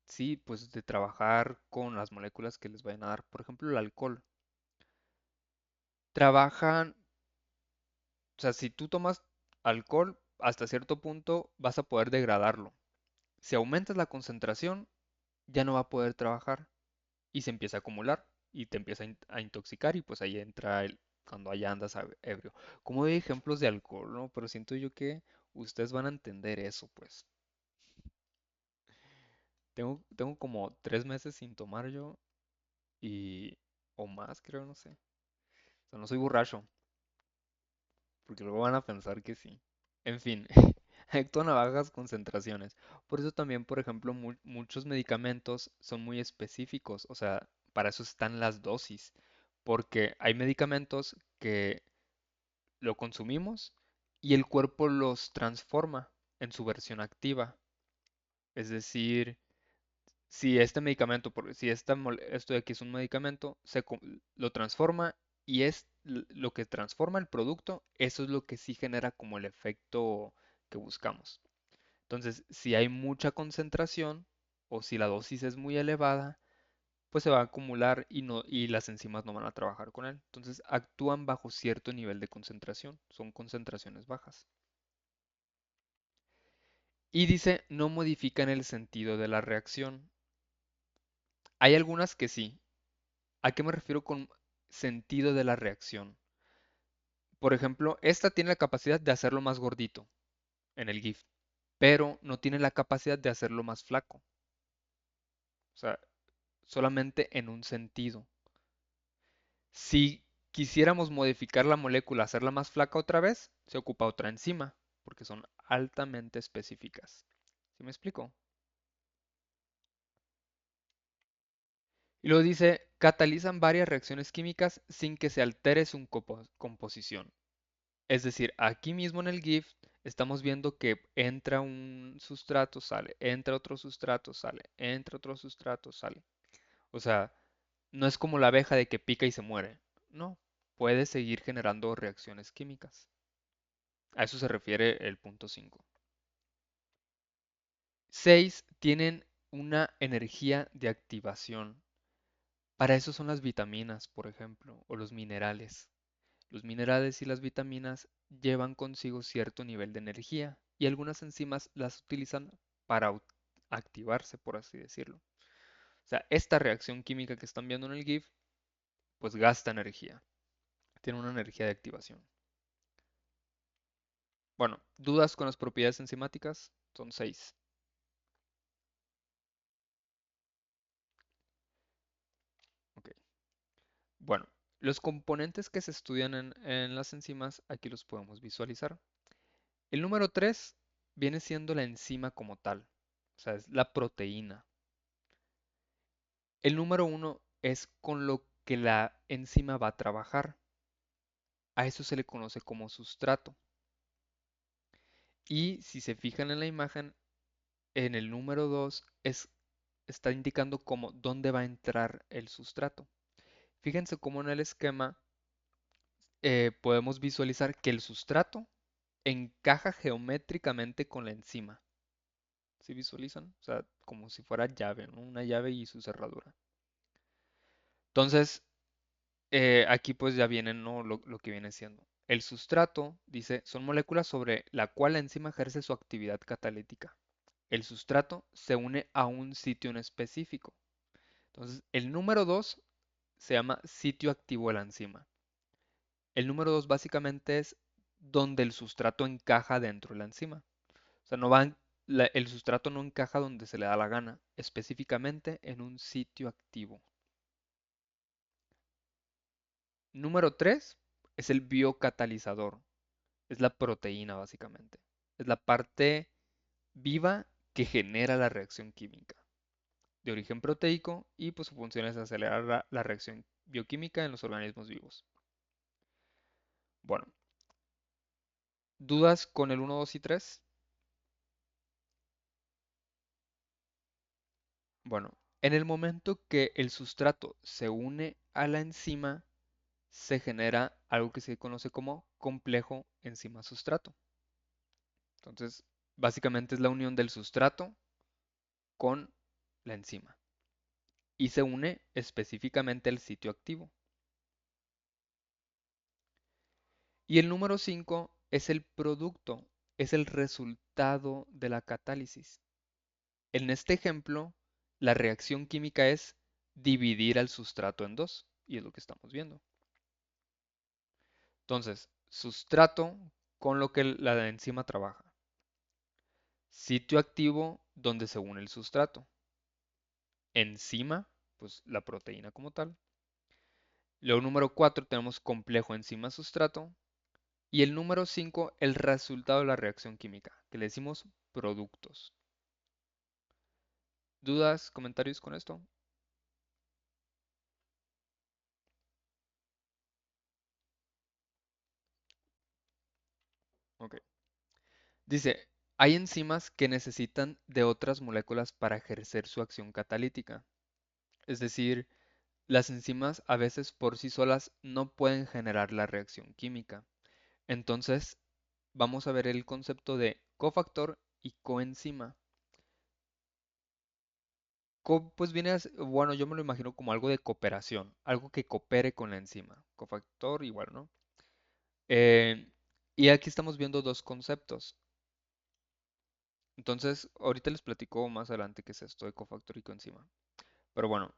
Speaker 1: sí, pues de trabajar con las moléculas que les vayan a dar. Por ejemplo, el alcohol. Trabajan, o sea, si tú tomas alcohol, hasta cierto punto vas a poder degradarlo. Si aumentas la concentración, ya no va a poder trabajar y se empieza a acumular y te empieza a intoxicar y pues ahí entra cuando allá andas ebrio. Como doy ejemplos de alcohol, ¿no? Pero siento yo que ustedes van a entender eso, pues. Tengo como 3 meses sin tomar yo y... o más, creo, no sé. O sea, no soy borracho, porque luego van a pensar que sí. En fin, actúan a bajas concentraciones. Por eso también, por ejemplo, muchos medicamentos son muy específicos. O sea, para eso están las dosis. Porque hay medicamentos que lo consumimos y el cuerpo los transforma en su versión activa. Es decir, si este medicamento, si esto de aquí es un medicamento, lo transforma y es lo que transforma el producto, eso es lo que sí genera como el efecto que buscamos. Entonces, si hay mucha concentración o si la dosis es muy elevada, pues se va a acumular y las enzimas no van a trabajar con él. Entonces, actúan bajo cierto nivel de concentración, son concentraciones bajas. Y dice, no modifican el sentido de la reacción. Hay algunas que sí. ¿A qué me refiero con sentido de la reacción. Por ejemplo, esta tiene la capacidad de hacerlo más gordito en el GIF, pero no tiene la capacidad de hacerlo más flaco. O sea, solamente en un sentido. Si quisiéramos modificar la molécula, hacerla más flaca otra vez, se ocupa otra enzima, porque son altamente específicas. ¿Sí me explico? Y luego dice, catalizan varias reacciones químicas sin que se altere su composición. Es decir, aquí mismo en el GIF estamos viendo que entra un sustrato, sale, entra otro sustrato, sale, entra otro sustrato, sale. O sea, no es como la abeja de que pica y se muere. No, puede seguir generando reacciones químicas. A eso se refiere el punto 5. 6. Tienen una energía de activación. Para eso son las vitaminas, por ejemplo, o los minerales. Los minerales y las vitaminas llevan consigo cierto nivel de energía y algunas enzimas las utilizan para activarse, por así decirlo. O sea, esta reacción química que están viendo en el GIF, pues gasta energía. Tiene una energía de activación. Bueno, ¿dudas con las propiedades enzimáticas? Son 6. Ok. Bueno, los componentes que se estudian en las enzimas, aquí los podemos visualizar. El número 3 viene siendo la enzima como tal, o sea, es la proteína. El número 1 es con lo que la enzima va a trabajar. A eso se le conoce como sustrato. Y si se fijan en la imagen, en el número 2 está indicando como dónde va a entrar el sustrato. Fíjense cómo en el esquema podemos visualizar que el sustrato encaja geométricamente con la enzima. ¿Sí visualizan? O sea, como si fuera llave, ¿no? Una llave y su cerradura. Entonces, aquí pues ya viene, ¿no? Lo que viene siendo. El sustrato, dice, son moléculas sobre la cual la enzima ejerce su actividad catalítica. El sustrato se une a un sitio en específico. Entonces, el número 2 se llama sitio activo de la enzima. El número 2 básicamente es donde el sustrato encaja dentro de la enzima. O sea, el sustrato no encaja donde se le da la gana, específicamente en un sitio activo. Número 3 es el biocatalizador. Es la proteína, básicamente. Es la parte viva que genera la reacción química. De origen proteico y pues su función es acelerar la reacción bioquímica en los organismos vivos. Bueno, ¿dudas con el 1, 2 y 3? Bueno, en el momento que el sustrato se une a la enzima, se genera algo que se conoce como complejo enzima-sustrato. Entonces, básicamente es la unión del sustrato con la enzima y se une específicamente al sitio activo. Y el número 5 es el producto, es el resultado de la catálisis. En este ejemplo, la reacción química es dividir al sustrato en dos, y es lo que estamos viendo. Entonces, sustrato con lo que la enzima trabaja. Sitio activo donde se une el sustrato. Enzima, pues la proteína como tal. Luego número 4 tenemos complejo enzima-sustrato. Y el número 5 el resultado de la reacción química, que le decimos productos. ¿Dudas, comentarios con esto? Ok. Dice, hay enzimas que necesitan de otras moléculas para ejercer su acción catalítica. Es decir, las enzimas a veces por sí solas no pueden generar la reacción química. Entonces, vamos a ver el concepto de cofactor y coenzima. Pues viene bueno, yo me lo imagino como algo de cooperación, algo que coopere con la enzima. Cofactor igual, ¿no? Eh, y aquí estamos viendo dos conceptos. Entonces, ahorita les platico más adelante qué es esto de cofactor y coenzima. Pero bueno,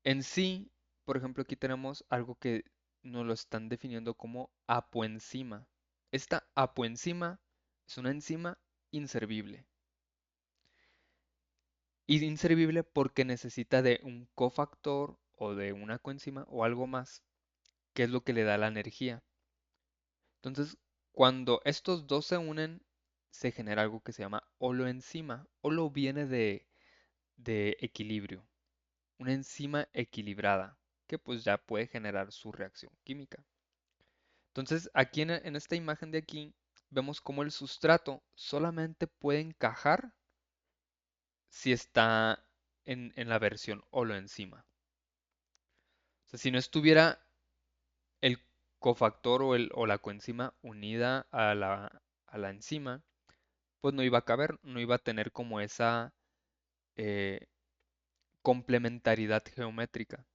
Speaker 1: en sí, por ejemplo, aquí tenemos algo que nos lo están definiendo como apoenzima. Esta apoenzima es una enzima inservible. Y inservible porque necesita de un cofactor o de una coenzima o algo más, que es lo que le da la energía. Entonces, cuando estos dos se unen, se genera algo que se llama holoenzima. Holo viene de equilibrio, una enzima equilibrada, que pues ya puede generar su reacción química. Entonces, aquí en esta imagen de aquí, vemos cómo el sustrato solamente puede encajar si está en la versión holoenzima. O sea, si no estuviera el cofactor o la coenzima unida a la enzima, pues no iba a caber, no iba a tener como esa eh, complementariedad geométrica.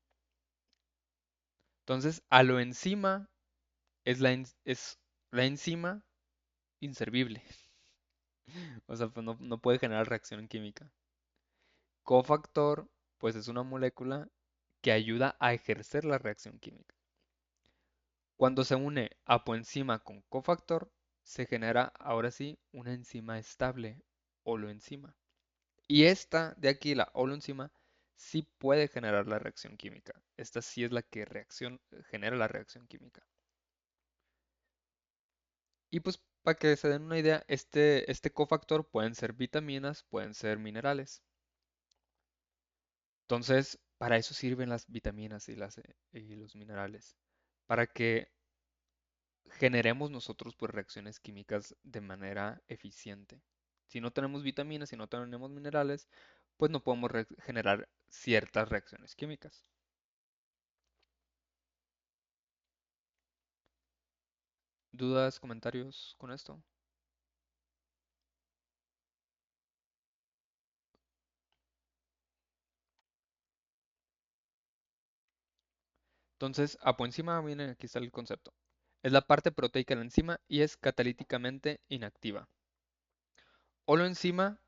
Speaker 1: Entonces, aloenzima es la enzima inservible. O sea, pues no puede generar reacción química. Cofactor, pues es una molécula que ayuda a ejercer la reacción química. Cuando se une apoenzima con cofactor, se genera ahora sí una enzima estable, holoenzima. Y esta de aquí, la holoenzima, sí puede generar la reacción química. Esta sí es la que genera la reacción química. Y pues para que se den una idea, este cofactor pueden ser vitaminas, pueden ser minerales. Entonces, para eso sirven las vitaminas y los minerales. Para que generemos nosotros pues reacciones químicas de manera eficiente. Si no tenemos vitaminas, si no tenemos minerales, pues no podemos generar ciertas reacciones químicas. ¿Dudas, comentarios con esto? Entonces, apoenzima viene, aquí está el concepto. Es la parte proteica de la enzima y es catalíticamente inactiva. Holoenzima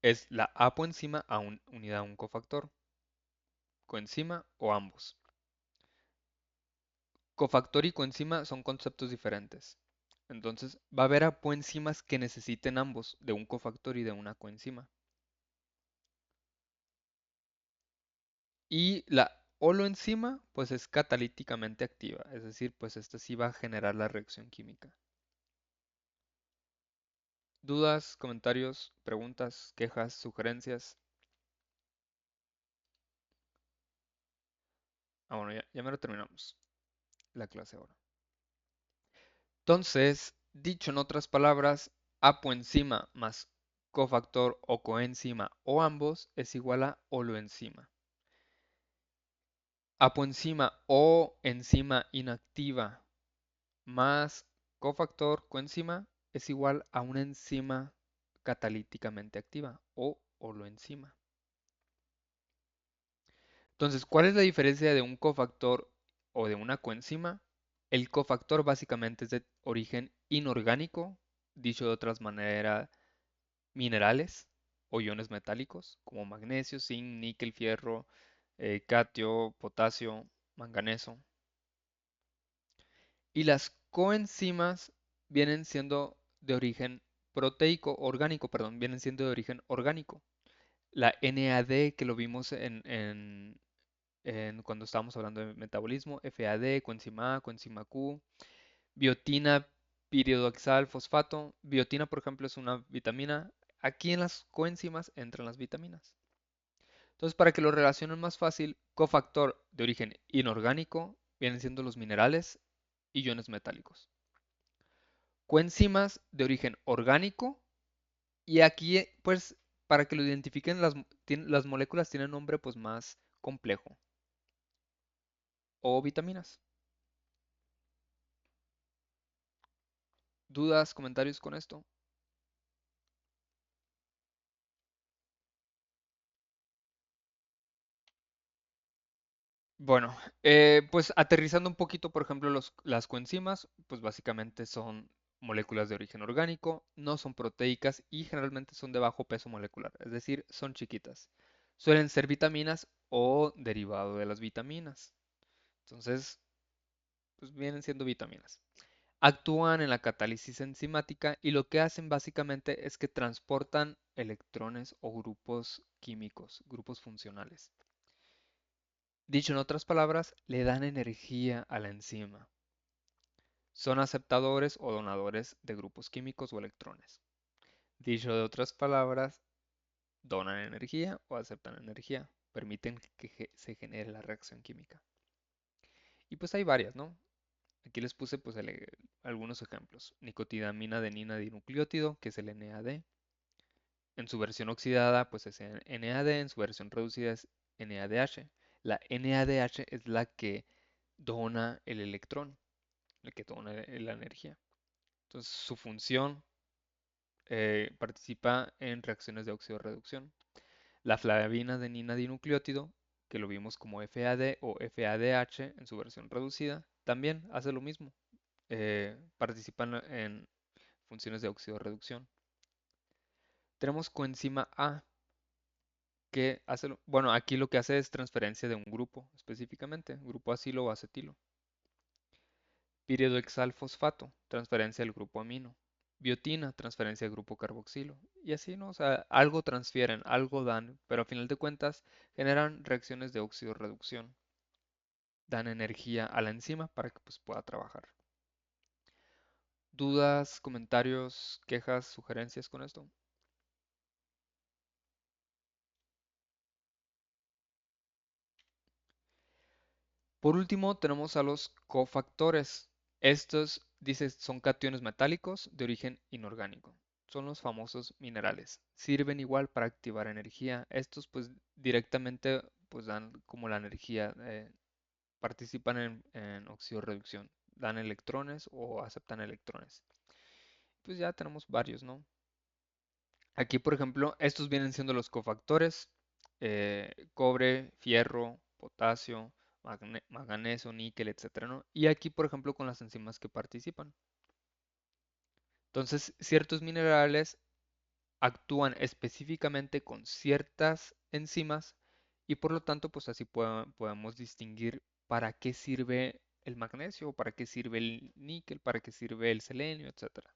Speaker 1: es la apoenzima unida a un cofactor, coenzima o ambos. Cofactor y coenzima son conceptos diferentes. Entonces, va a haber apoenzimas que necesiten ambos, de un cofactor y de una coenzima. Y la holoenzima, pues es catalíticamente activa, es decir, pues esta sí va a generar la reacción química. ¿Dudas, comentarios, preguntas, quejas, sugerencias? Bueno, ya me lo terminamos la clase ahora. Entonces, dicho en otras palabras, apoenzima más cofactor o coenzima o ambos es igual a holoenzima. Apoenzima o enzima inactiva más cofactor coenzima es igual a una enzima catalíticamente activa o holoenzima. Entonces, ¿cuál es la diferencia de un cofactor o de una coenzima? El cofactor básicamente es de origen inorgánico, dicho de otras maneras, minerales o iones metálicos como magnesio, zinc, níquel, fierro, catio, potasio, manganeso. Y las coenzimas vienen siendo de origen proteico, orgánico, perdón, vienen siendo de origen orgánico. La NAD que lo vimos cuando estábamos hablando de metabolismo, FAD, coenzima A, coenzima Q, biotina, piridoxal, fosfato. Biotina, por ejemplo, es una vitamina. Aquí en las coenzimas entran las vitaminas. Entonces, para que lo relacionen más fácil, cofactor de origen inorgánico vienen siendo los minerales y iones metálicos. Coenzimas de origen orgánico y aquí, pues, para que lo identifiquen, las moléculas tienen nombre pues más complejo o vitaminas. ¿Dudas, comentarios con esto? Bueno, pues aterrizando un poquito, por ejemplo, las coenzimas, pues básicamente son moléculas de origen orgánico, no son proteicas y generalmente son de bajo peso molecular, es decir, son chiquitas. Suelen ser vitaminas o derivado de las vitaminas. Entonces, pues vienen siendo vitaminas. Actúan en la catálisis enzimática y lo que hacen básicamente es que transportan electrones o grupos químicos, grupos funcionales. Dicho en otras palabras, le dan energía a la enzima. Son aceptadores o donadores de grupos químicos o electrones. Dicho de otras palabras, donan energía o aceptan energía. Permiten que se genere la reacción química. Y pues hay varias, ¿no? Aquí les puse pues algunos ejemplos. Nicotinamina adenina dinucleótido, que es el NAD. En su versión oxidada pues es NAD, en su versión reducida es NADH. La NADH es la que dona el electrón, el que dona la energía. Entonces su función participa en reacciones de óxido-reducción. La flavina adenina dinucleótido, que lo vimos como FAD o FADH en su versión reducida, también hace lo mismo. Participan en funciones de óxido-reducción. Tenemos coenzima A, que hace, bueno, aquí lo que hace es transferencia de un grupo específicamente, grupo acilo o acetilo. Piridoxalfosfato, transferencia del grupo amino. Biotina, transferencia del grupo carboxilo. Y así, ¿no? O sea, algo transfieren, algo dan, pero a final de cuentas generan reacciones de óxido-reducción. Dan energía a la enzima para que pues, pueda trabajar. ¿Dudas, comentarios, quejas, sugerencias con esto? Por último, tenemos a los cofactores. Estos, dice, son cationes metálicos de origen inorgánico. Son los famosos minerales. Sirven igual para activar energía. Estos, pues, directamente, pues, dan como la energía. Participan en oxidorreducción. Dan electrones o aceptan electrones. Pues ya tenemos varios, ¿no? Aquí, por ejemplo, estos vienen siendo los cofactores. Cobre, fierro, potasio, manganeso, níquel, etcétera, ¿no? Y aquí, por ejemplo, con las enzimas que participan. Entonces, ciertos minerales actúan específicamente con ciertas enzimas y por lo tanto, pues así podemos distinguir para qué sirve el magnesio, para qué sirve el níquel, para qué sirve el selenio, etcétera.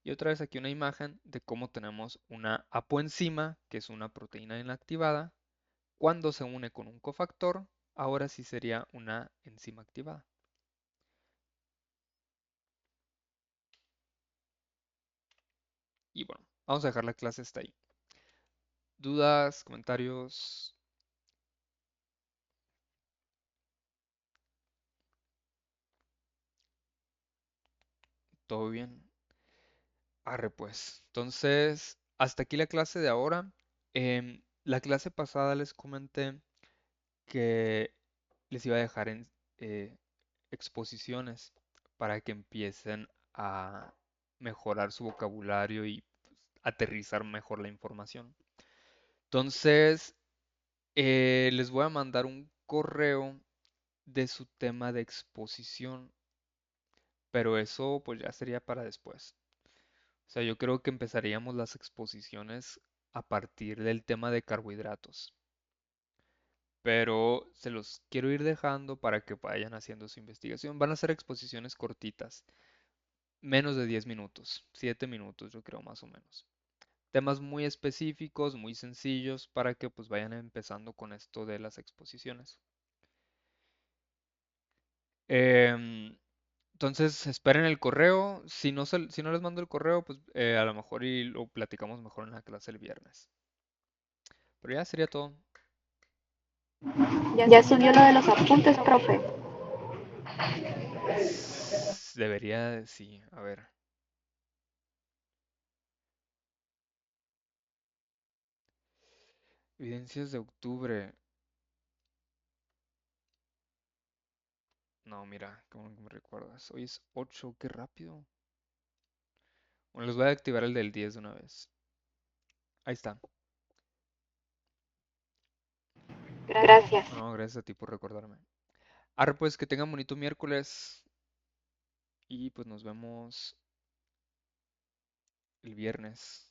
Speaker 1: Y otra vez aquí una imagen de cómo tenemos una apoenzima, que es una proteína inactivada. Cuando se une con un cofactor, ahora sí sería una enzima activada. Y bueno, vamos a dejar la clase hasta ahí. ¿Dudas, comentarios? ¿Todo bien? Arre pues. Entonces, hasta aquí la clase de ahora. La clase pasada les comenté que les iba a dejar en eh, exposiciones para que empiecen a mejorar su vocabulario y pues, aterrizar mejor la información. Entonces, les voy a mandar un correo de su tema de exposición, pero eso pues ya sería para después. O sea, yo creo que empezaríamos las exposiciones a partir del tema de carbohidratos, pero se los quiero ir dejando para que vayan haciendo su investigación. Van a ser exposiciones cortitas, menos de 10 minutos, 7 minutos yo creo más o menos. Temas muy específicos, muy sencillos para que pues vayan empezando con esto de las exposiciones. Em, entonces esperen el correo. Si no les mando el correo, pues a lo mejor y lo platicamos mejor en la clase el viernes. Pero ya sería todo.
Speaker 2: Ya subió lo de los apuntes, profe.
Speaker 1: Debería, sí, a ver. Evidencias de octubre. No, mira, ¿cómo que me recuerdas? Hoy es 8, qué rápido. Bueno, les voy a activar el del 10 de una vez. Ahí está.
Speaker 2: Gracias.
Speaker 1: No, gracias a ti por recordarme. Arre, pues que tengan bonito miércoles y pues nos vemos el viernes.